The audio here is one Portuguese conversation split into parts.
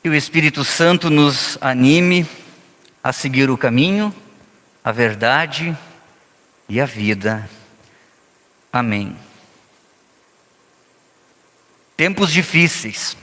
Que o Espírito Santo nos anime a seguir o caminho, a verdade e a vida. Amém. Tempos difíceis,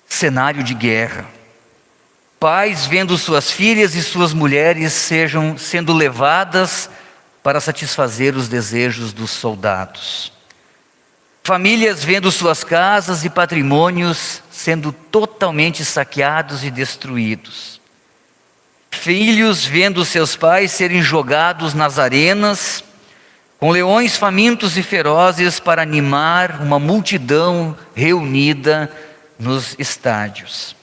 cenário de guerra. Pais vendo suas filhas e suas mulheres sendo levadas para satisfazer os desejos dos soldados. Famílias vendo suas casas e patrimônios sendo totalmente saqueados e destruídos. Filhos vendo seus pais serem jogados nas arenas, com leões famintos e ferozes para animar uma multidão reunida nos estádios.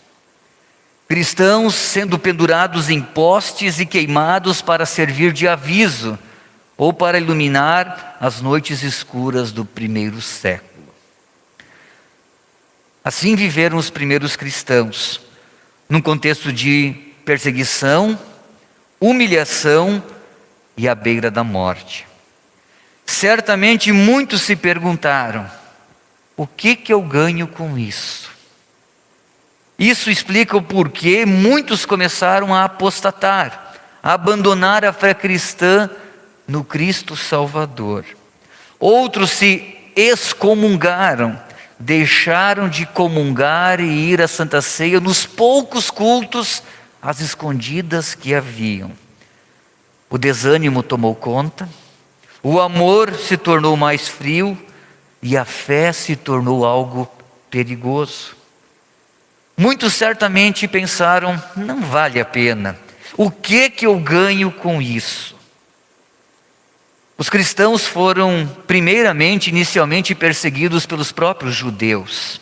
Cristãos sendo pendurados em postes e queimados para servir de aviso ou para iluminar as noites escuras do primeiro século. Assim viveram os primeiros cristãos, num contexto de perseguição, humilhação e à beira da morte. Certamente muitos se perguntaram: o que eu ganho com isso? Isso explica o porquê muitos começaram a apostatar, a abandonar a fé cristã no Cristo Salvador. Outros se excomungaram, deixaram de comungar e ir à Santa Ceia nos poucos cultos às escondidas que haviam. O desânimo tomou conta, o amor se tornou mais frio e a fé se tornou algo perigoso. Muitos certamente pensaram: não vale a pena, o que eu ganho com isso? Os cristãos foram inicialmente perseguidos pelos próprios judeus.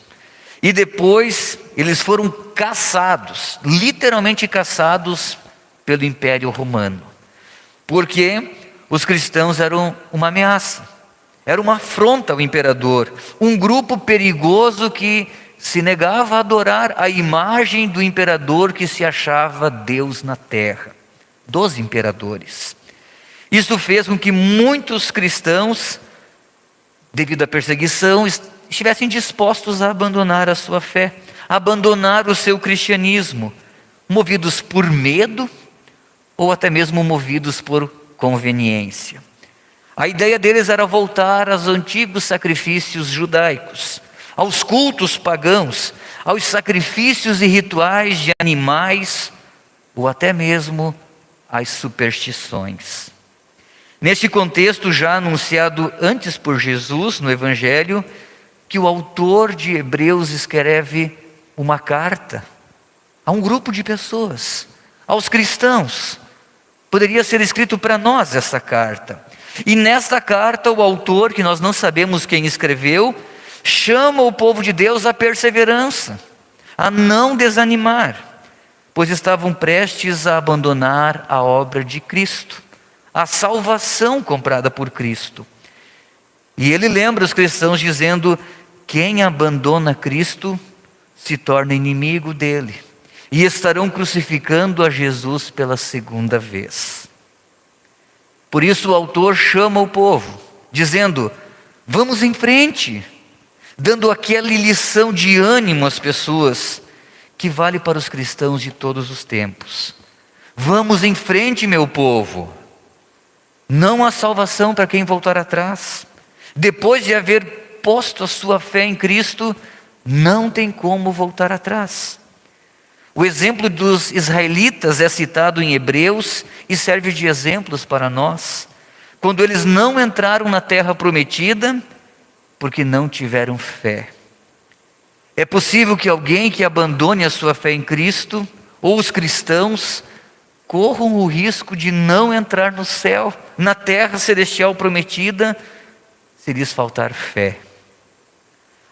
E depois eles foram caçados, literalmente caçados pelo Império Romano. Porque os cristãos eram uma ameaça, era uma afronta ao imperador, um grupo perigoso que se negava a adorar a imagem do imperador que se achava Deus na terra, dos imperadores. Isso fez com que muitos cristãos, devido à perseguição, estivessem dispostos a abandonar a sua fé, a abandonar o seu cristianismo, movidos por medo ou até mesmo movidos por conveniência. A ideia deles era voltar aos antigos sacrifícios judaicos, aos cultos pagãos, aos sacrifícios e rituais de animais ou até mesmo às superstições. Neste contexto, já anunciado antes por Jesus no Evangelho, que o autor de Hebreus escreve uma carta a um grupo de pessoas, aos cristãos. Poderia ser escrito para nós essa carta. E nesta carta, o autor, que nós não sabemos quem escreveu, chama o povo de Deus à perseverança, a não desanimar, pois estavam prestes a abandonar a obra de Cristo, a salvação comprada por Cristo. E ele lembra os cristãos dizendo: quem abandona Cristo se torna inimigo dele, e estarão crucificando a Jesus pela segunda vez. Por isso o autor chama o povo, dizendo: vamos em frente, dando aquela lição de ânimo às pessoas, que vale para os cristãos de todos os tempos. Vamos em frente, meu povo. Não há salvação para quem voltar atrás. Depois de haver posto a sua fé em Cristo, não tem como voltar atrás. O exemplo dos israelitas é citado em Hebreus e serve de exemplos para nós. Quando eles não entraram na terra prometida, porque não tiveram fé. É possível que alguém que abandone a sua fé em Cristo, ou os cristãos, corram o risco de não entrar no céu, na terra celestial prometida, se lhes faltar fé.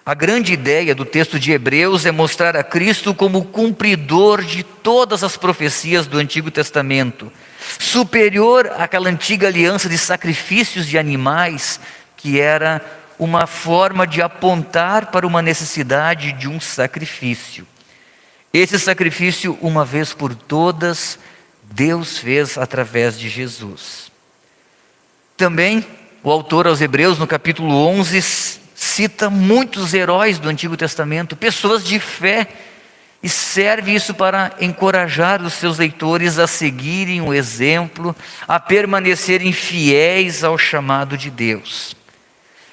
A grande ideia do texto de Hebreus é mostrar a Cristo como o cumpridor de todas as profecias do Antigo Testamento, superior àquela antiga aliança de sacrifícios de animais, que era uma forma de apontar para uma necessidade de um sacrifício. Esse sacrifício, uma vez por todas, Deus fez através de Jesus. Também, o autor aos Hebreus, no capítulo 11, cita muitos heróis do Antigo Testamento, pessoas de fé, E serve isso para encorajar os seus leitores a seguirem o exemplo, a permanecerem fiéis ao chamado de Deus.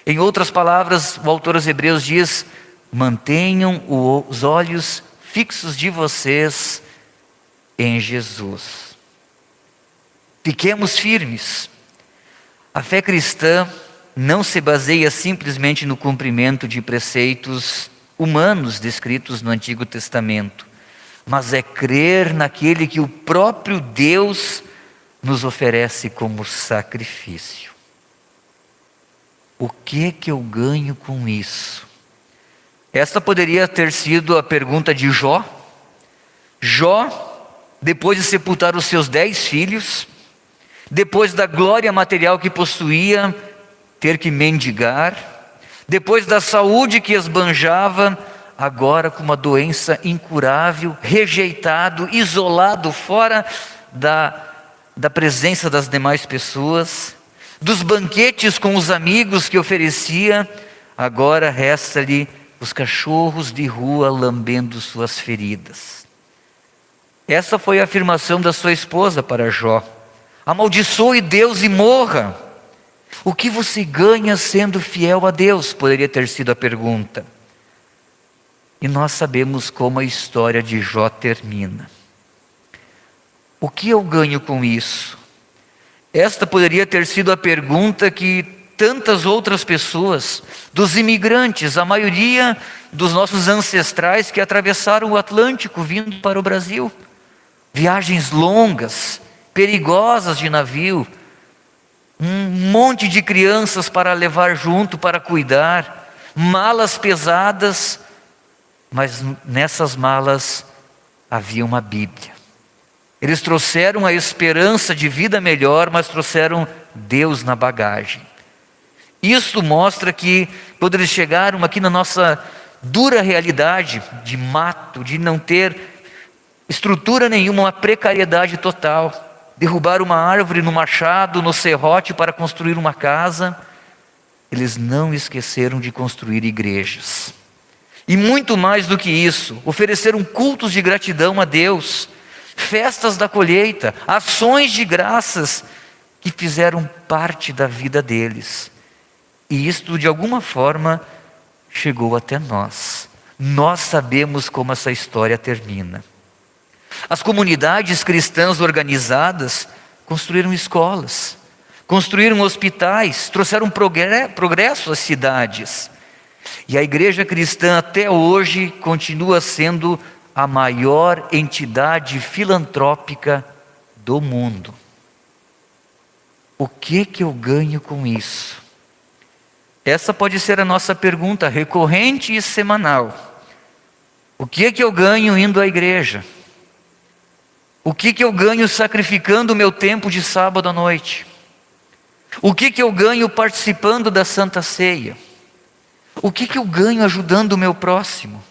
Em outras palavras, o autor aos Hebreus diz: mantenham os olhos fixos de vocês em Jesus. Fiquemos firmes. A fé cristã não se baseia simplesmente no cumprimento de preceitos humanos descritos no Antigo Testamento, mas é crer naquele que o próprio Deus nos oferece como sacrifício. O que eu ganho com isso? Esta poderia ter sido a pergunta de Jó. Jó, depois de sepultar os seus 10 filhos, depois da glória material que possuía, ter que mendigar, depois da saúde que esbanjava, agora com uma doença incurável, rejeitado, isolado, fora da presença das demais pessoas, dos banquetes com os amigos que oferecia, agora resta-lhe os cachorros de rua lambendo suas feridas. Essa foi a afirmação da sua esposa para Jó: amaldiçoe Deus e morra. O que você ganha sendo fiel a Deus? Poderia ter sido a pergunta. E nós sabemos como a história de Jó termina. O que eu ganho com isso? Esta poderia ter sido a pergunta que tantas outras pessoas, dos imigrantes, a maioria dos nossos ancestrais que atravessaram o Atlântico vindo para o Brasil, viagens longas, perigosas de navio, um monte de crianças para levar junto, para cuidar, malas pesadas, mas nessas malas havia uma Bíblia. Eles trouxeram a esperança de vida melhor, mas trouxeram Deus na bagagem. Isso mostra que quando eles chegaram aqui na nossa dura realidade de mato, de não ter estrutura nenhuma, uma precariedade total, derrubar uma árvore no machado, no serrote para construir uma casa, eles não esqueceram de construir igrejas. E muito mais do que isso, ofereceram cultos de gratidão a Deus, festas da colheita, ações de graças que fizeram parte da vida deles. E isto de alguma forma chegou até nós. Nós sabemos como essa história termina. As comunidades cristãs organizadas construíram escolas, construíram hospitais, trouxeram progresso às cidades. E a igreja cristã até hoje continua sendo a maior entidade filantrópica do mundo. O que eu ganho com isso? Essa pode ser a nossa pergunta recorrente e semanal. O que eu ganho indo à igreja? O que eu ganho sacrificando o meu tempo de sábado à noite? O que eu ganho participando da Santa Ceia? O que eu ganho ajudando o meu próximo?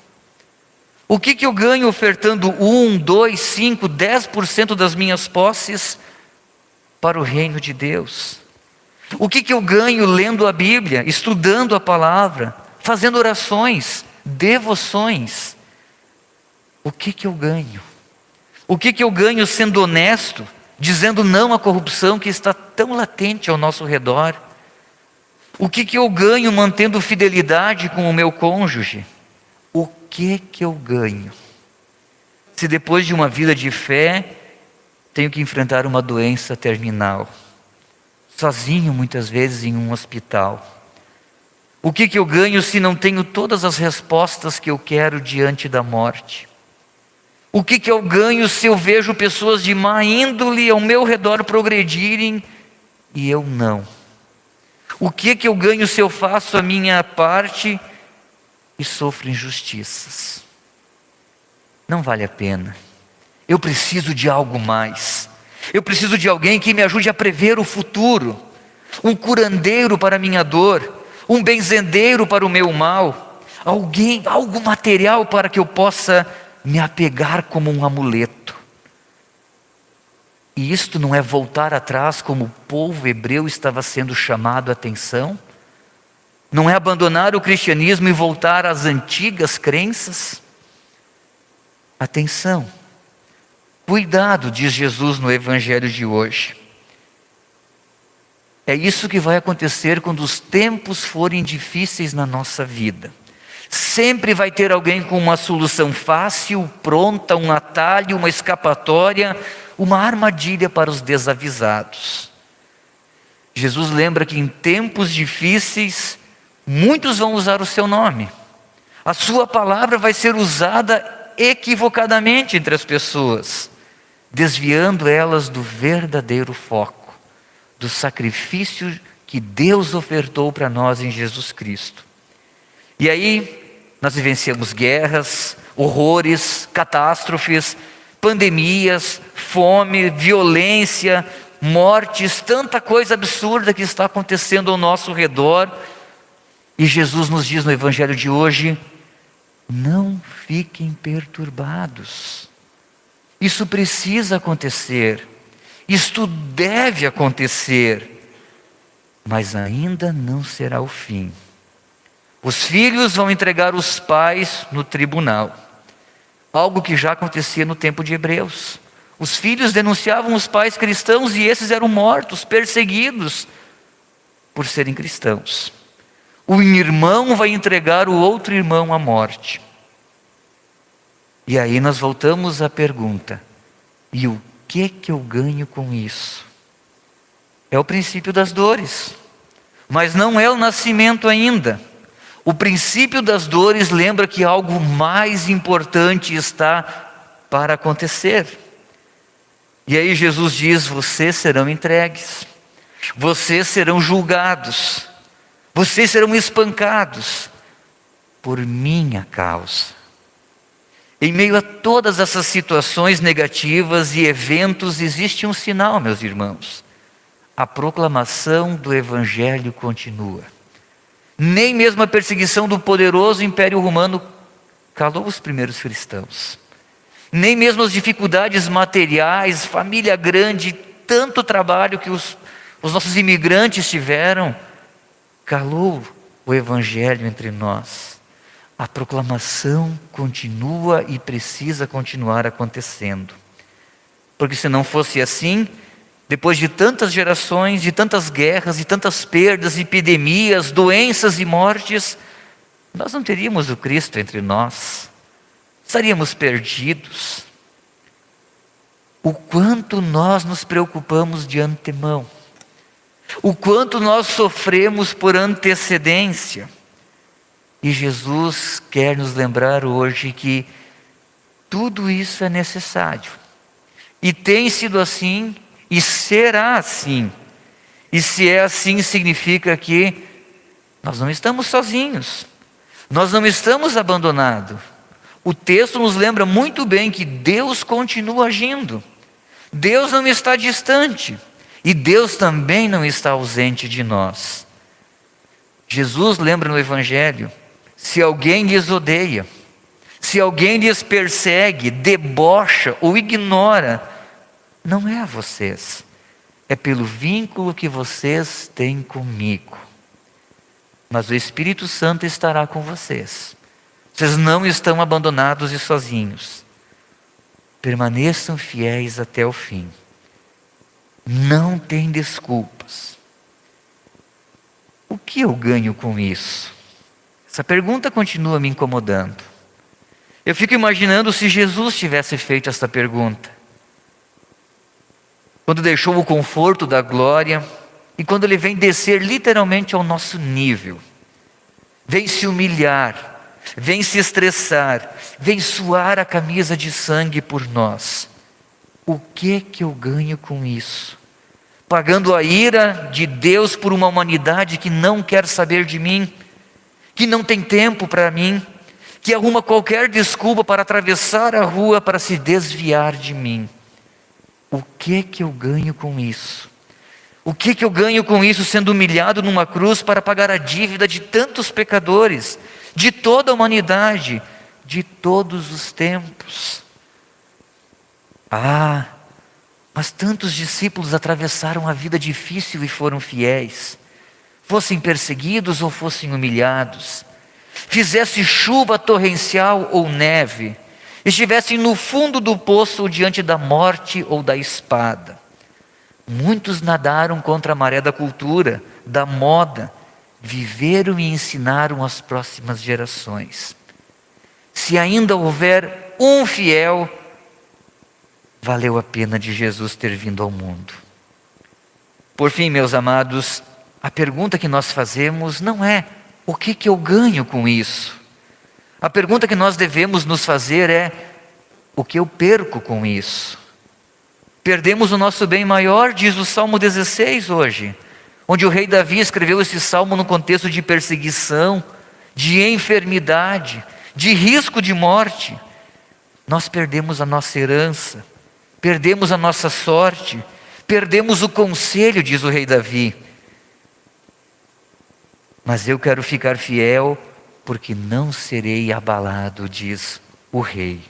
O que eu ganho ofertando 1, 2, 5, 10% das minhas posses para o reino de Deus? O que eu ganho lendo a Bíblia, estudando a palavra, fazendo orações, devoções? O que eu ganho? O que eu ganho sendo honesto, dizendo não à corrupção que está tão latente ao nosso redor? O que eu ganho mantendo fidelidade com o meu cônjuge? O que eu ganho? Se depois de uma vida de fé, tenho que enfrentar uma doença terminal, sozinho muitas vezes em um hospital. O que eu ganho se não tenho todas as respostas que eu quero diante da morte? O que eu ganho se eu vejo pessoas de má índole ao meu redor progredirem e eu não? O que eu ganho se eu faço a minha parte e sofro injustiças? Não vale a pena. Eu preciso de algo mais. Eu preciso de alguém que me ajude a prever o futuro. Um curandeiro para a minha dor. Um benzendeiro para o meu mal. Alguém, algo material para que eu possa me apegar como um amuleto. E isto não é voltar atrás como o povo hebreu estava sendo chamado a atenção? Não é abandonar o cristianismo e voltar às antigas crenças? Atenção, cuidado, diz Jesus no Evangelho de hoje. É isso que vai acontecer quando os tempos forem difíceis na nossa vida. Sempre vai ter alguém com uma solução fácil, pronta, um atalho, uma escapatória, uma armadilha para os desavisados. Jesus lembra que em tempos difíceis, muitos vão usar o seu nome. A sua palavra vai ser usada equivocadamente entre as pessoas, desviando elas do verdadeiro foco, do sacrifício que Deus ofertou para nós em Jesus Cristo. E aí, nós vivenciamos guerras, horrores, catástrofes, pandemias, fome, violência, mortes, tanta coisa absurda que está acontecendo ao nosso redor. E Jesus nos diz no Evangelho de hoje: não fiquem perturbados. Isso precisa acontecer. Isto deve acontecer. Mas ainda não será o fim. Os filhos vão entregar os pais no tribunal. Algo que já acontecia no tempo de Hebreus. Os filhos denunciavam os pais cristãos e esses eram mortos, perseguidos por serem cristãos. Um irmão vai entregar o outro irmão à morte. E aí nós voltamos à pergunta: e o que eu ganho com isso? É o princípio das dores, mas não é o nascimento ainda. O princípio das dores lembra que algo mais importante está para acontecer. E aí Jesus diz: vocês serão entregues, vocês serão julgados, vocês serão espancados por minha causa. Em meio a todas essas situações negativas e eventos, existe um sinal, meus irmãos. A proclamação do Evangelho continua. Nem mesmo a perseguição do poderoso Império Romano calou os primeiros cristãos. Nem mesmo as dificuldades materiais, família grande, tanto trabalho que os nossos imigrantes tiveram, calou o Evangelho entre nós. A proclamação continua e precisa continuar acontecendo. Porque se não fosse assim, depois de tantas gerações, de tantas guerras, de tantas perdas, epidemias, doenças e mortes, nós não teríamos o Cristo entre nós. Estaríamos perdidos. O quanto nós nos preocupamos de antemão. O quanto nós sofremos por antecedência. E Jesus quer nos lembrar hoje que tudo isso é necessário. E tem sido assim, e será assim. E se é assim, significa que nós não estamos sozinhos. Nós não estamos abandonados. O texto nos lembra muito bem que Deus continua agindo. Deus não está distante. E Deus também não está ausente de nós. Jesus lembra no Evangelho: se alguém lhes odeia, se alguém lhes persegue, debocha ou ignora, não é a vocês, é pelo vínculo que vocês têm comigo. Mas o Espírito Santo estará com vocês. Vocês não estão abandonados e sozinhos. Permaneçam fiéis até o fim. Não tem desculpas. O que eu ganho com isso? Essa pergunta continua me incomodando. Eu fico imaginando se Jesus tivesse feito essa pergunta. Quando deixou o conforto da glória e quando Ele vem descer literalmente ao nosso nível. Vem se humilhar, vem se estressar, vem suar a camisa de sangue por nós. O que eu ganho com isso? Pagando a ira de Deus por uma humanidade que não quer saber de mim, que não tem tempo para mim, que arruma qualquer desculpa para atravessar a rua para se desviar de mim. O que eu ganho com isso? O que eu ganho com isso sendo humilhado numa cruz para pagar a dívida de tantos pecadores, de toda a humanidade, de todos os tempos? Mas tantos discípulos atravessaram a vida difícil e foram fiéis, fossem perseguidos ou fossem humilhados, fizesse chuva torrencial ou neve, estivessem no fundo do poço ou diante da morte ou da espada. Muitos nadaram contra a maré da cultura, da moda, viveram e ensinaram as próximas gerações. Se ainda houver um fiel, valeu a pena de Jesus ter vindo ao mundo. Por fim, meus amados, a pergunta que nós fazemos não é: o que eu ganho com isso? A pergunta que nós devemos nos fazer é: o que eu perco com isso? Perdemos o nosso bem maior, diz o Salmo 16 hoje, onde o rei Davi escreveu esse salmo no contexto de perseguição, de enfermidade, de risco de morte. Nós perdemos a nossa herança, perdemos a nossa sorte, perdemos o conselho, diz o rei Davi. Mas eu quero ficar fiel, porque não serei abalado, diz o rei.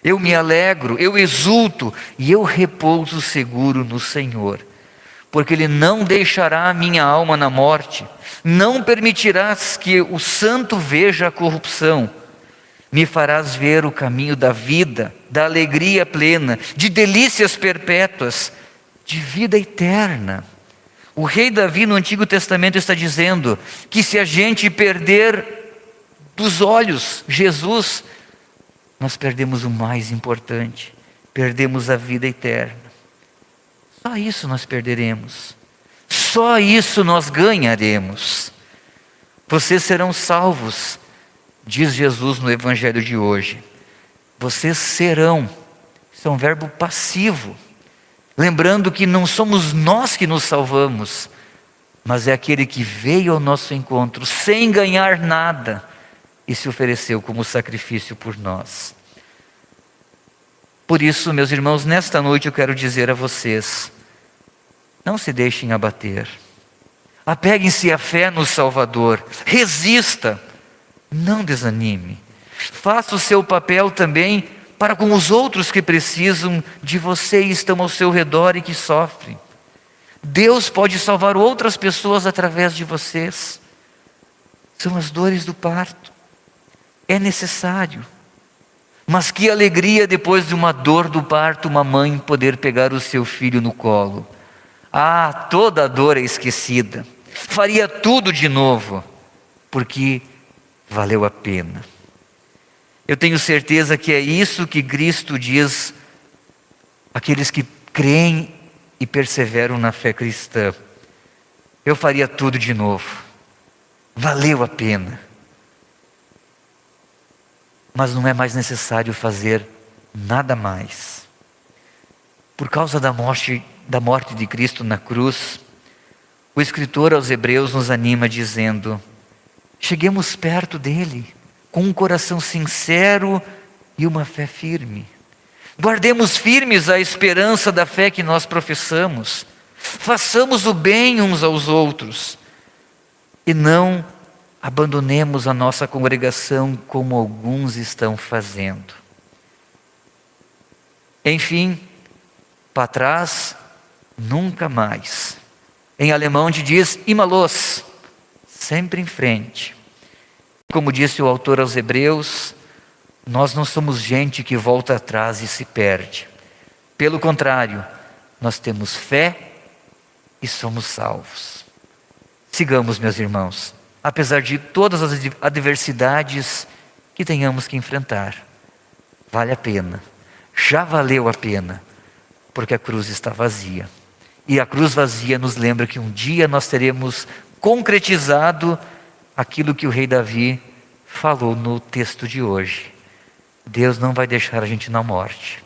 Eu me alegro, eu exulto e eu repouso seguro no Senhor, porque Ele não deixará a minha alma na morte, não permitirás que o santo veja a corrupção. Me farás ver o caminho da vida, da alegria plena, de delícias perpétuas, de vida eterna. O rei Davi no Antigo Testamento está dizendo que se a gente perder dos olhos Jesus, nós perdemos o mais importante, perdemos a vida eterna. Só isso nós perderemos, só isso nós ganharemos. Vocês serão salvos, diz Jesus no Evangelho de hoje. Vocês serão, isso é um verbo passivo, lembrando que não somos nós que nos salvamos, mas é aquele que veio ao nosso encontro sem ganhar nada e se ofereceu como sacrifício por nós. Por isso, meus irmãos, nesta noite eu quero dizer a vocês: não se deixem abater, apeguem-se à fé no Salvador, resista, não desanime, faça o seu papel também para com os outros que precisam de você e estão ao seu redor e que sofrem. Deus pode salvar outras pessoas através de vocês. São as dores do parto, é necessário. Mas que alegria depois de uma dor do parto, uma mãe poder pegar o seu filho no colo. Ah, toda a dor é esquecida, faria tudo de novo, porque valeu a pena. Eu tenho certeza que é isso que Cristo diz àqueles que creem e perseveram na fé cristã. Eu faria tudo de novo, valeu a pena. Mas não é mais necessário fazer nada mais. Por causa da morte de Cristo na cruz, o escritor aos Hebreus nos anima dizendo: cheguemos perto dele, com um coração sincero e uma fé firme. Guardemos firmes a esperança da fé que nós professamos. Façamos o bem uns aos outros. E não abandonemos a nossa congregação como alguns estão fazendo. Enfim, para trás, nunca mais. Em alemão diz immer los, sempre em frente. Como disse o autor aos Hebreus, nós não somos gente que volta atrás e se perde. Pelo contrário, nós temos fé e somos salvos. Sigamos, meus irmãos, apesar de todas as adversidades que tenhamos que enfrentar. Vale a pena, já valeu a pena, porque a cruz está vazia. E a cruz vazia nos lembra que um dia nós teremos concretizado aquilo que o rei Davi falou no texto de hoje. Deus não vai deixar a gente na morte.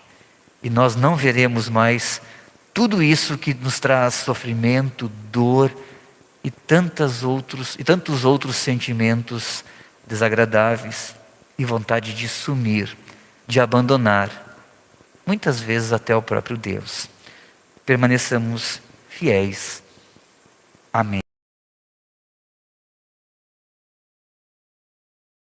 E nós não veremos mais tudo isso que nos traz sofrimento, dor e tantos outros sentimentos desagradáveis e vontade de sumir, de abandonar, muitas vezes até o próprio Deus. Permaneçamos fiéis. Amém.